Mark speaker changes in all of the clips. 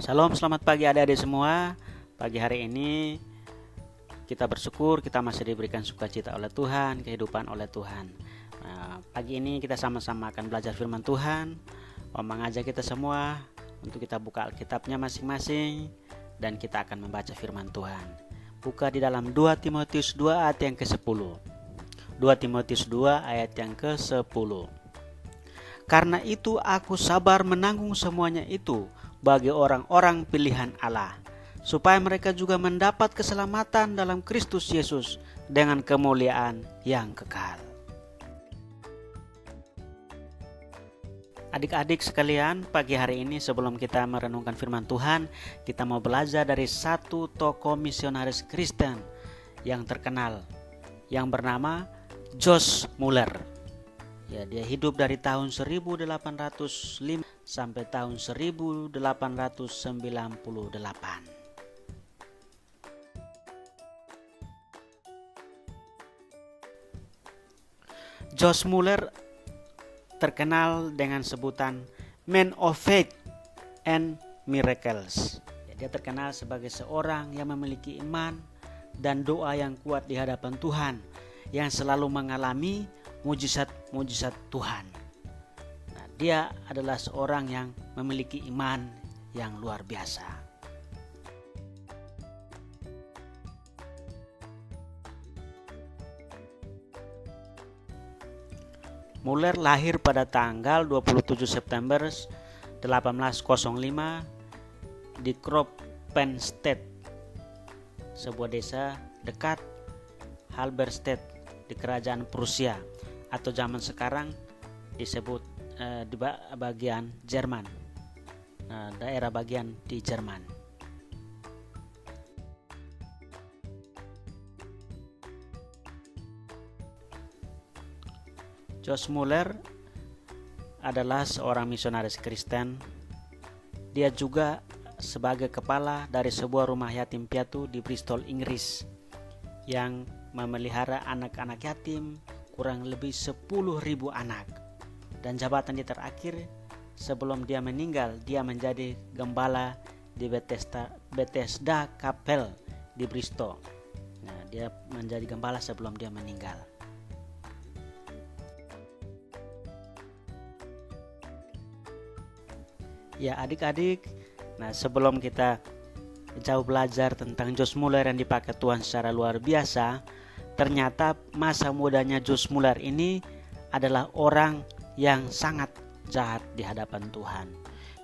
Speaker 1: Salam, selamat pagi adik-adik semua. Pagi hari ini kita bersyukur kita masih diberikan sukacita oleh Tuhan, kehidupan oleh Tuhan. Pagi ini kita sama-sama akan belajar firman Tuhan. Om mengajak kita semua untuk kita buka Alkitabnya masing-masing dan kita akan membaca firman Tuhan. Buka di dalam 2 Timotius 2 ayat yang ke-10. 2 Timotius 2 ayat yang ke-10. Karena itu aku sabar menanggung semuanya itu bagi orang-orang pilihan Allah, supaya mereka juga mendapat keselamatan dalam Kristus Yesus dengan kemuliaan yang kekal. Adik-adik sekalian, pagi hari ini sebelum kita merenungkan firman Tuhan, kita mau belajar dari satu tokoh misionaris Kristen yang terkenal, yang bernama Josh Muller. Ya, dia hidup dari tahun 1805 sampai tahun 1898. Josh Muller terkenal dengan sebutan Man of Faith and Miracles. Ya, dia terkenal sebagai seorang yang memiliki iman dan doa yang kuat di hadapan Tuhan, yang selalu mengalami mujizat-mujizat Tuhan. Nah, dia adalah seorang yang memiliki iman yang luar biasa. Muller lahir pada tanggal 27 September 1805 di Kroppenstedt, sebuah desa dekat Halberstadt di kerajaan Prusia, atau zaman sekarang disebut di bagian Jerman, daerah bagian di Jerman. Josh Muller adalah seorang misionaris Kristen. Dia juga sebagai kepala dari sebuah rumah yatim piatu di Bristol, Inggris, yang memelihara anak-anak yatim kurang lebih 10.000 anak. Dan jabatan dia terakhir sebelum dia meninggal, dia menjadi gembala di Bethesda Chapel di Bristol. Nah, dia menjadi gembala sebelum dia meninggal. Ya adik-adik, nah sebelum kita jauh belajar tentang Josh Muller yang dipakai Tuhan secara luar biasa, ternyata masa mudanya Josh Muller ini adalah orang yang sangat jahat di hadapan Tuhan.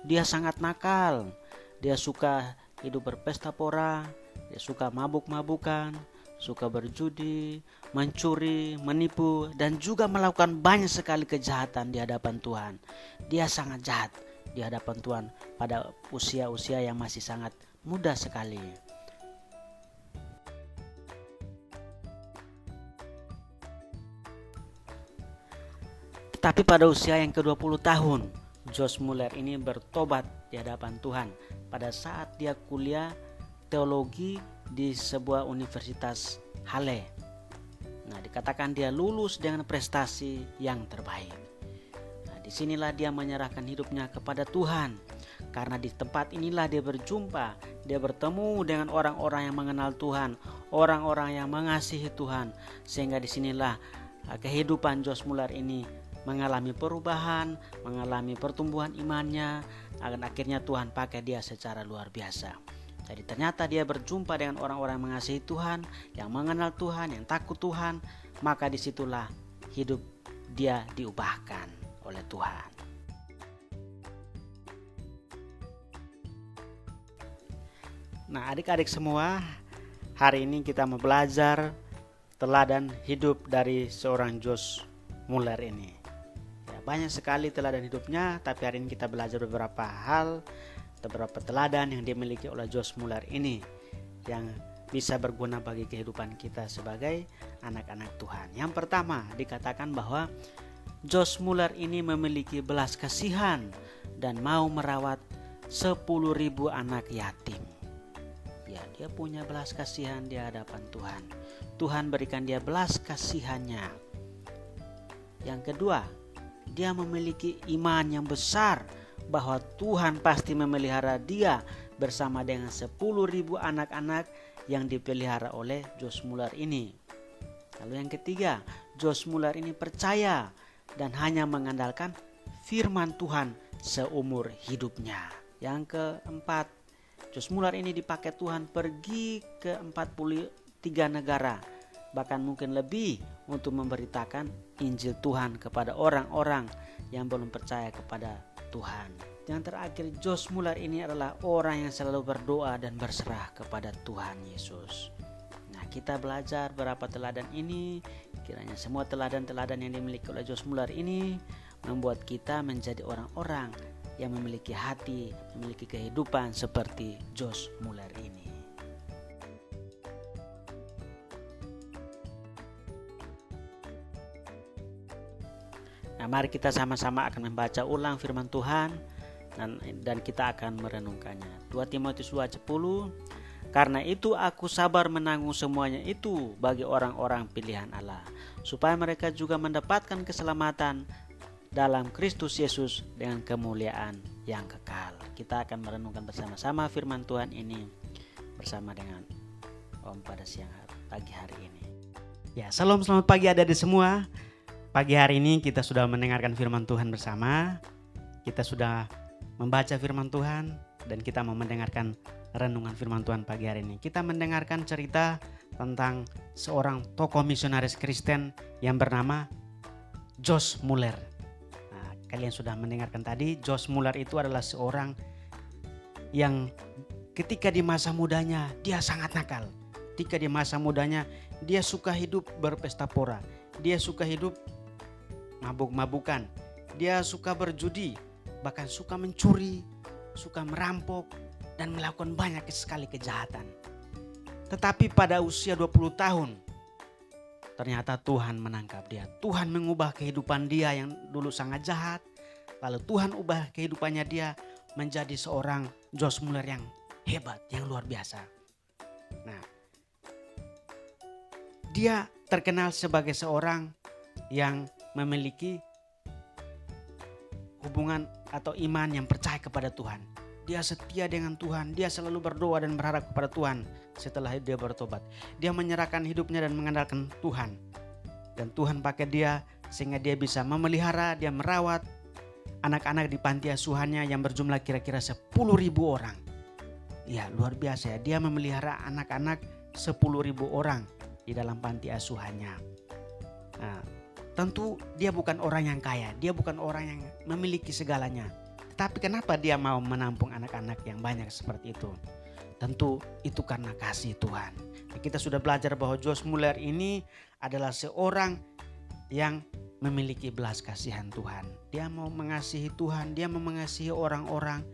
Speaker 1: Dia sangat nakal, dia suka hidup berpesta pora, dia suka mabuk-mabukan, suka berjudi, mencuri, menipu, dan juga melakukan banyak sekali kejahatan di hadapan Tuhan. Dia sangat jahat di hadapan Tuhan pada usia-usia yang masih sangat muda sekali. Tetapi pada usia yang ke-20 tahun, Josh Muller ini bertobat di hadapan Tuhan pada saat dia kuliah teologi di sebuah universitas Halle. Nah, dikatakan dia lulus dengan prestasi yang terbaik. Disinilah dia menyerahkan hidupnya kepada Tuhan, karena di tempat inilah dia berjumpa, dia bertemu dengan orang-orang yang mengenal Tuhan, orang-orang yang mengasihi Tuhan, sehingga disinilah kehidupan Josh Muller ini mengalami perubahan, mengalami pertumbuhan imannya, dan akhirnya Tuhan pakai dia secara luar biasa. Jadi ternyata dia berjumpa dengan orang-orang yang mengasihi Tuhan, yang mengenal Tuhan, yang takut Tuhan, maka disitulah hidup dia diubahkan oleh Tuhan. Nah adik-adik semua, hari ini kita mau belajar teladan hidup dari seorang Josh Muller ini. Ya, banyak sekali teladan hidupnya, tapi hari ini kita belajar beberapa hal, beberapa teladan yang dimiliki oleh Josh Muller ini yang bisa berguna bagi kehidupan kita sebagai anak-anak Tuhan. Yang pertama, dikatakan bahwa Josh Muller ini memiliki belas kasihan dan mau merawat 10.000 anak yatim. Ya, dia punya belas kasihan di hadapan Tuhan. Tuhan berikan dia belas kasihannya. Yang kedua, dia memiliki iman yang besar bahwa Tuhan pasti memelihara dia bersama dengan 10.000 anak-anak yang dipelihara oleh Josh Muller ini. Lalu yang ketiga, Josh Muller ini percaya dan hanya mengandalkan firman Tuhan seumur hidupnya. Yang keempat, Josh Muller ini dipakai Tuhan pergi ke 43 negara, bahkan mungkin lebih, untuk memberitakan Injil Tuhan kepada orang-orang yang belum percaya kepada Tuhan. Yang terakhir, Josh Muller ini adalah orang yang selalu berdoa dan berserah kepada Tuhan Yesus. Nah, kita belajar beberapa teladan ini. Kiranya semua teladan-teladan yang dimiliki oleh Josh Muller ini membuat kita menjadi orang-orang yang memiliki hati, memiliki kehidupan seperti Josh Muller ini. Nah, mari kita sama-sama akan membaca ulang firman Tuhan dan kita akan merenungkannya. 2 Timotius 2:10, karena itu aku sabar menanggung semuanya itu bagi orang-orang pilihan Allah, supaya mereka juga mendapatkan keselamatan dalam Kristus Yesus dengan kemuliaan yang kekal. Kita akan merenungkan bersama-sama firman Tuhan ini bersama dengan Om pada pagi hari ini.
Speaker 2: Ya, selamat pagi adik-adik semua. Pagi hari ini kita sudah mendengarkan firman Tuhan bersama. Kita sudah membaca firman Tuhan dan kita mau mendengarkan renungan firman Tuhan pagi hari ini. Kita mendengarkan cerita tentang seorang tokoh misionaris Kristen yang bernama Josh Muller. Nah, kalian sudah mendengarkan tadi, Josh Muller itu adalah seorang yang ketika di masa mudanya dia sangat nakal. Ketika di masa mudanya dia suka hidup berpesta pora. Dia suka hidup mabuk-mabukan. Dia suka berjudi, bahkan suka mencuri, suka merampok, dan melakukan banyak sekali kejahatan. Tetapi pada usia 20 tahun, ternyata Tuhan menangkap dia. Tuhan mengubah kehidupan dia yang dulu sangat jahat. Lalu Tuhan ubah kehidupannya dia menjadi seorang Josh Muller yang hebat, yang luar biasa. Nah, dia terkenal sebagai seorang yang memiliki hubungan atau iman yang percaya kepada Tuhan. Dia setia dengan Tuhan, dia selalu berdoa dan berharap kepada Tuhan setelah dia bertobat. Dia menyerahkan hidupnya dan mengandalkan Tuhan. Dan Tuhan pakai dia sehingga dia bisa memelihara, dia merawat anak-anak di panti asuhannya yang berjumlah kira-kira 10.000 orang. Ya, luar biasa ya, dia memelihara anak-anak 10.000 orang di dalam panti asuhannya. Nah, tentu dia bukan orang yang kaya, dia bukan orang yang memiliki segalanya. Tapi kenapa dia mau menampung anak-anak yang banyak seperti itu? Tentu itu karena kasih Tuhan. Kita sudah belajar bahwa Josh Muller ini adalah seorang yang memiliki belas kasihan Tuhan. Dia mau mengasihi Tuhan, dia mau mengasihi orang-orang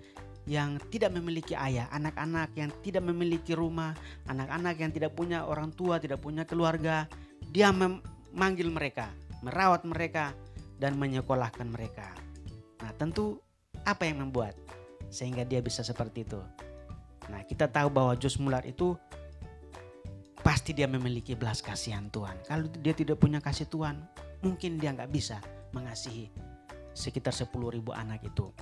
Speaker 2: yang tidak memiliki ayah, anak-anak yang tidak memiliki rumah, anak-anak yang tidak punya orang tua, tidak punya keluarga. Dia memanggil mereka, merawat mereka, dan menyekolahkan mereka. Nah, tentu apa yang membuat sehingga dia bisa seperti itu? Nah, kita tahu bahwa Josh Muller itu pasti dia memiliki belas kasihan Tuhan. Kalau dia tidak punya kasih Tuhan, mungkin dia nggak bisa mengasihi sekitar 10.000 anak itu.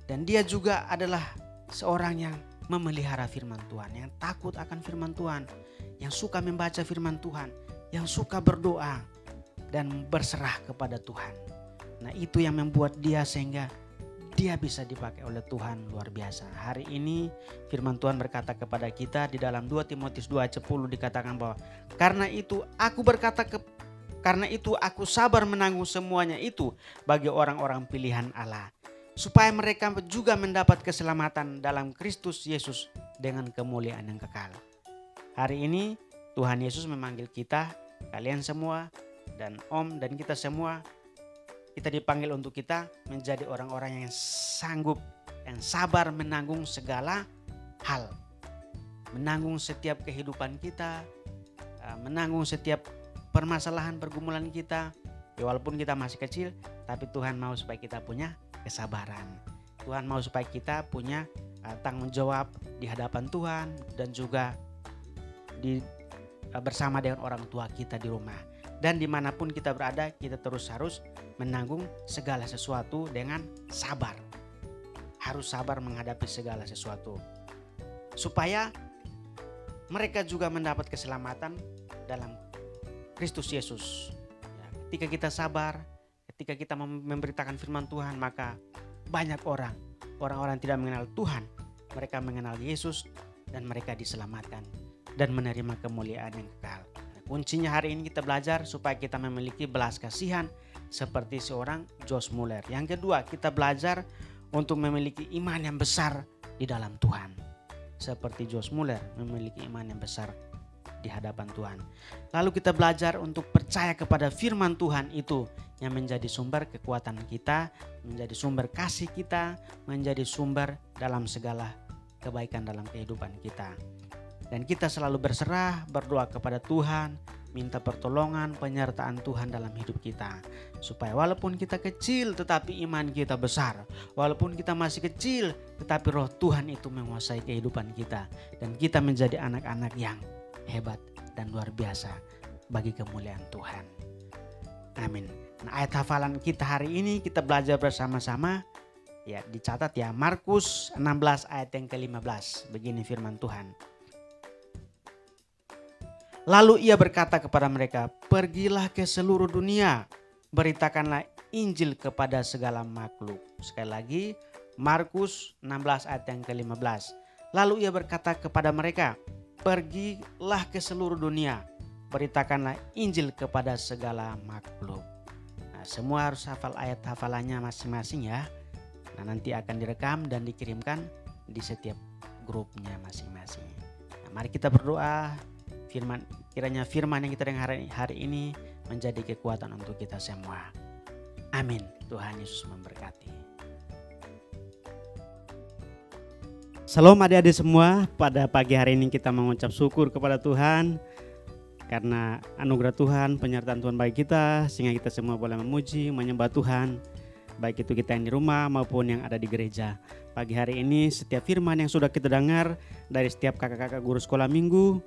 Speaker 2: Dan dia juga adalah seorang yang memelihara firman Tuhan, yang takut akan firman Tuhan, yang suka membaca firman Tuhan, yang suka berdoa dan berserah kepada Tuhan. Nah, itu yang membuat dia sehingga dia bisa dipakai oleh Tuhan luar biasa. Hari ini firman Tuhan berkata kepada kita di dalam 2 Timotius 2:10 dikatakan bahwa karena itu aku sabar menanggung semuanya itu bagi orang-orang pilihan Allah, supaya mereka juga mendapat keselamatan dalam Kristus Yesus dengan kemuliaan yang kekal. Hari ini Tuhan Yesus memanggil kita, kalian semua dan Om dan kita semua, kita dipanggil untuk kita menjadi orang-orang yang sanggup, yang sabar menanggung segala hal. Menanggung setiap kehidupan kita, menanggung setiap permasalahan pergumulan kita. Ya, walaupun kita masih kecil, tapi Tuhan mau supaya kita punya kesabaran. Tuhan mau supaya kita punya tanggung jawab di hadapan Tuhan dan juga bersama dengan orang tua kita di rumah. Dan dimanapun kita berada, kita terus harus menanggung segala sesuatu dengan sabar. Harus sabar menghadapi segala sesuatu. supaya mereka juga mendapat keselamatan dalam Kristus Yesus. Ya, ketika kita sabar, ketika kita memberitakan firman Tuhan, maka banyak orang-orang tidak mengenal Tuhan, mereka mengenal Yesus dan mereka diselamatkan dan menerima kemuliaan yang kekal. Kuncinya hari ini kita belajar supaya kita memiliki belas kasihan seperti seorang Josh Muller. Yang kedua, kita belajar untuk memiliki iman yang besar di dalam Tuhan. Seperti Josh Muller memiliki iman yang besar di hadapan Tuhan. Lalu kita belajar untuk percaya kepada firman Tuhan itu yang menjadi sumber kekuatan kita, menjadi sumber kasih kita, menjadi sumber dalam segala kebaikan dalam kehidupan kita. Dan kita selalu berserah, berdoa kepada Tuhan, minta pertolongan, penyertaan Tuhan dalam hidup kita. Supaya walaupun kita kecil tetapi iman kita besar. Walaupun kita masih kecil tetapi roh Tuhan itu menguasai kehidupan kita. Dan kita menjadi anak-anak yang hebat dan luar biasa bagi kemuliaan Tuhan. Amin. Nah, ayat hafalan kita hari ini kita belajar bersama-sama. Ya, dicatat ya, Markus 16 ayat yang ke-15. Begini firman Tuhan. Lalu ia berkata kepada mereka, pergilah ke seluruh dunia, beritakanlah Injil kepada segala makhluk. Sekali lagi, Markus 16 ayat yang ke-15. Lalu ia berkata kepada mereka, pergilah ke seluruh dunia, beritakanlah Injil kepada segala makhluk. Nah, semua harus hafal ayat hafalannya masing-masing ya. Nah, nanti akan direkam dan dikirimkan di setiap grupnya masing-masing. Nah, mari kita berdoa. Kiranya firman yang kita dengar hari ini menjadi kekuatan untuk kita semua. Amin. Tuhan Yesus memberkati. Salam adik-adik semua. Pada pagi hari ini kita mengucap syukur kepada Tuhan karena anugerah Tuhan, penyertaan Tuhan bagi kita, sehingga kita semua boleh memuji, menyembah Tuhan, baik itu kita yang di rumah maupun yang ada di gereja. Pagi hari ini setiap firman yang sudah kita dengar dari setiap kakak-kakak guru sekolah minggu,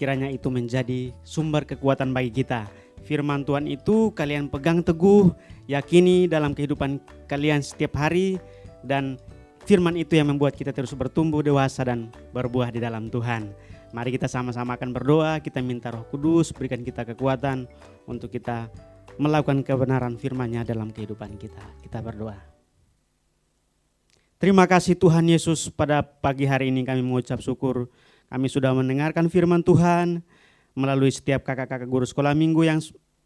Speaker 2: kiranya itu menjadi sumber kekuatan bagi kita. Firman Tuhan itu kalian pegang teguh, yakini dalam kehidupan kalian setiap hari, dan firman itu yang membuat kita terus bertumbuh dewasa dan berbuah di dalam Tuhan. Mari kita sama-sama akan berdoa, kita minta Roh Kudus berikan kita kekuatan untuk kita melakukan kebenaran firman-Nya dalam kehidupan kita. Kita berdoa. Terima kasih Tuhan Yesus, pada pagi hari ini kami mengucap syukur. Kami sudah mendengarkan firman Tuhan melalui setiap kakak-kakak guru sekolah minggu yang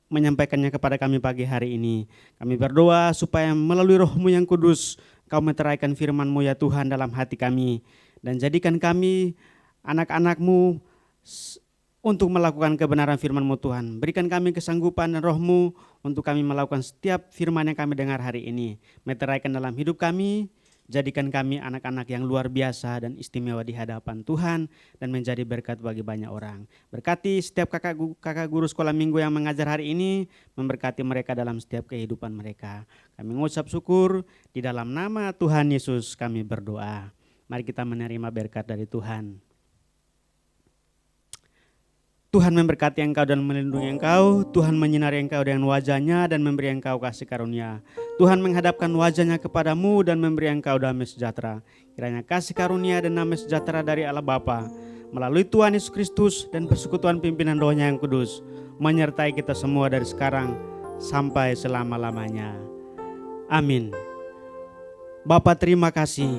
Speaker 2: menyampaikannya kepada kami pagi hari ini. Kami berdoa supaya melalui Roh-Mu yang kudus, Kau meteraikan firman-Mu ya Tuhan dalam hati kami. Dan jadikan kami anak-anak-Mu untuk melakukan kebenaran firman-Mu Tuhan. Berikan kami kesanggupan dan Roh-Mu untuk kami melakukan setiap firman yang kami dengar hari ini. Meteraikan dalam hidup kami. Jadikan kami anak-anak yang luar biasa dan istimewa di hadapan Tuhan dan menjadi berkat bagi banyak orang. Berkati setiap kakak guru sekolah minggu yang mengajar hari ini, memberkati mereka dalam setiap kehidupan mereka. Kami mengucap syukur di dalam nama Tuhan Yesus kami berdoa. Mari kita menerima berkat dari Tuhan. Tuhan memberkati engkau dan melindungi engkau. Tuhan menyinari engkau dengan wajah-Nya dan memberi engkau kasih karunia. Tuhan menghadapkan wajah-Nya kepadamu dan memberi engkau damai sejahtera. Kiranya kasih karunia dan damai sejahtera dari Allah Bapa, melalui Tuhan Yesus Kristus dan persekutuan pimpinan Roh-Nya yang kudus, menyertai kita semua dari sekarang sampai selama-lamanya. Amin. Bapa, terima kasih.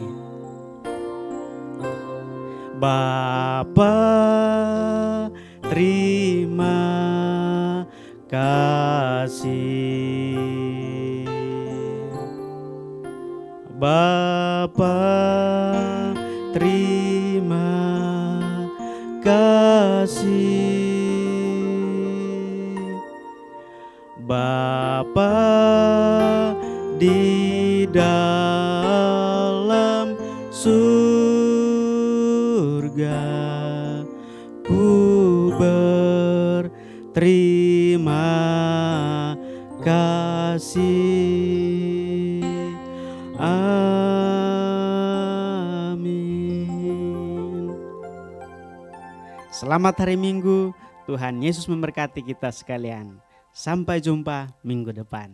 Speaker 2: Bapa, terima kasih. Bapa, terima kasih. Bapa di dalam surga, ku berterima kasih. Amin. Selamat hari Minggu. Tuhan Yesus memberkati kita sekalian. Sampai jumpa minggu depan.